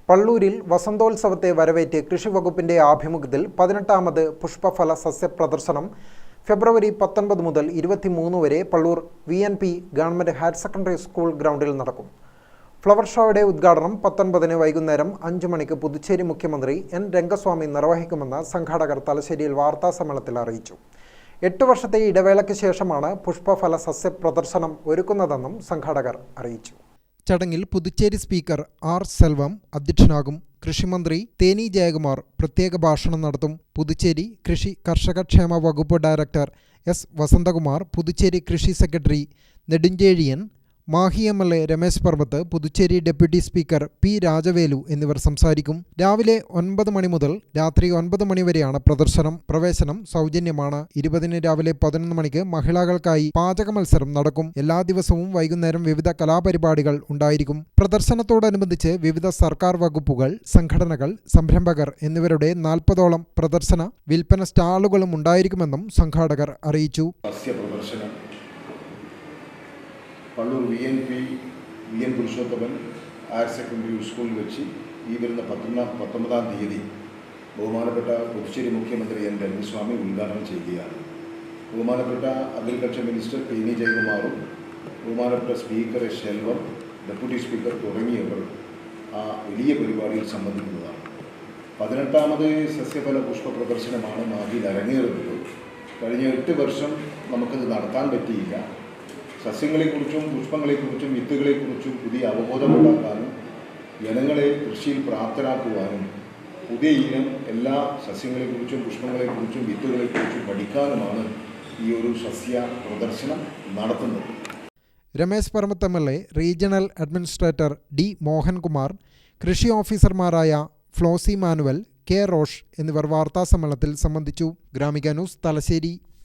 പള്ളൂരിൽ വസന്തോത്സവത്തെ വരവേറ്റ് കൃഷി വകുപ്പിന്റെ ആഭിമുഖ്യത്തിൽ 18ാമത് പുഷ്പഫല സസ്യ പ്രദർശനം ഫെബ്രുവരി 19 മുതൽ 23 വരെ Pallur VNP government higher secondary school ഗ്രൗണ്ടിൽ നടക്കും. ഫ്ലവർ ഷോയുടെ ഉദ്ഘാടനം 19-ന് വൈകുന്നേരം 5 മണിക്ക് പുതുച്ചേരി മുഖ്യമന്ത്രി N. രംഗസ്വാമി നിർവഹിക്കുമെന്ന് സംഘാടകർ തലശ്ശേരിയിൽ വാർത്താസമ്മേളനത്തിൽ അറിയിച്ചു. 8 വർഷത്തെ ഇടവേളയ്ക്ക് ശേഷമാണ് പുഷ്പഫല സസ്യ പ്രദർശനം ഒരുക്കുന്നതെന്നും സംഘാടകർ അറിയിച്ചു. ചടങ്ങിൽ പുതുച്ചേരി സ്പീക്കർ R. സെൽവം അധ്യക്ഷനാകും. കൃഷിമന്ത്രി തേനി ജയകുമാർ പ്രത്യേക ഭാഷണം നടത്തും. പുതുച്ചേരി കൃഷി കർഷകക്ഷേമ വകുപ്പ് ഡയറക്ടർ S. വസന്തകുമാർ, പുതുച്ചേരി കൃഷി secretary Nedunchezhiyan, Mahe MLA Ramesh Parvath, Puducherry deputy speaker P. Rajavelu എന്നിവർ സംസാരിക്കും. രാവിലെ 9 മണി മുതൽ രാത്രി 9 മണി വരെയാണ് പ്രദർശനം. പ്രവേശനം സൗജന്യമാണ്. 20-ന് രാവിലെ 11 മണിക്ക് മഹിളകൾക്കായി പാചക മത്സരം നടക്കും. എല്ലാ ദിവസവും വൈകുന്നേരം വിവിധ കലാപരിപാടികൾ ഉണ്ടായിരിക്കും. പ്രദർശനത്തോടനുബന്ധിച്ച് വിവിധ സർക്കാർ വകുപ്പുകൾ, സംഘടനകൾ, സംരംഭകർ എന്നിവരുടെ 40ഓളം പ്രദർശന വിൽപ്പന സ്റ്റാളുകളും ഉണ്ടായിരിക്കുമെന്നും സംഘാടകർ അറിയിച്ചു. Pallur VNP Purushothaman higher secondary സ്കൂളിൽ വെച്ച് ഈ വരുന്ന 19-ാം തീയതി ബഹുമാനപ്പെട്ട പുതുച്ചേരി മുഖ്യമന്ത്രി N. രംഗസ്വാമി ഉദ്ഘാടനം ചെയ്യുകയാണ്. ബഹുമാനപ്പെട്ട അഗ്രികൾച്ചർ മിനിസ്റ്റർ തേനി ജയകുമാറും ബഹുമാനപ്പെട്ട സ്പീക്കർ സെൽവം, ഡെപ്യൂട്ടി സ്പീക്കർ തുടങ്ങിയവർ ആ വലിയ പരിപാടിയിൽ സംബന്ധിക്കുന്നതാണ്. 18ാമത് സസ്യഫല പുഷ്പ പ്രദർശനമാണ് മാഹിയിൽ അരങ്ങേറുന്നത്. കഴിഞ്ഞ 8 വർഷം നമുക്കത് നടത്താൻ പറ്റിയില്ല. സസ്യങ്ങളെക്കുറിച്ചും പുഷ്പങ്ങളെക്കുറിച്ചും വിത്തുകളെക്കുറിച്ചും പുതിയ അവബോധമുണ്ടാക്കാനും ജനങ്ങളെ കൃഷിയിൽ പ്രാപ്തരാക്കുവാനും പുതിയ ഇനം എല്ലാ സസ്യങ്ങളെക്കുറിച്ചും പുഷ്പങ്ങളെക്കുറിച്ചും വിത്തുകളെക്കുറിച്ചും പഠിക്കാനുമാണ് ഈ ഒരു സസ്യ പ്രദർശനം നടത്തുന്നത്. Ramesh Parvath MLA, regional administrator D. Mohankumar, കൃഷി ഓഫീസർമാരായ ഫ്ലോസി മാനുവൽ, K. റോഷ് എന്നിവർ വാർത്താസമ്മേളനത്തിൽ സംബന്ധിച്ചു. ഗ്രാമിക ന്യൂസ്, തലശ്ശേരി.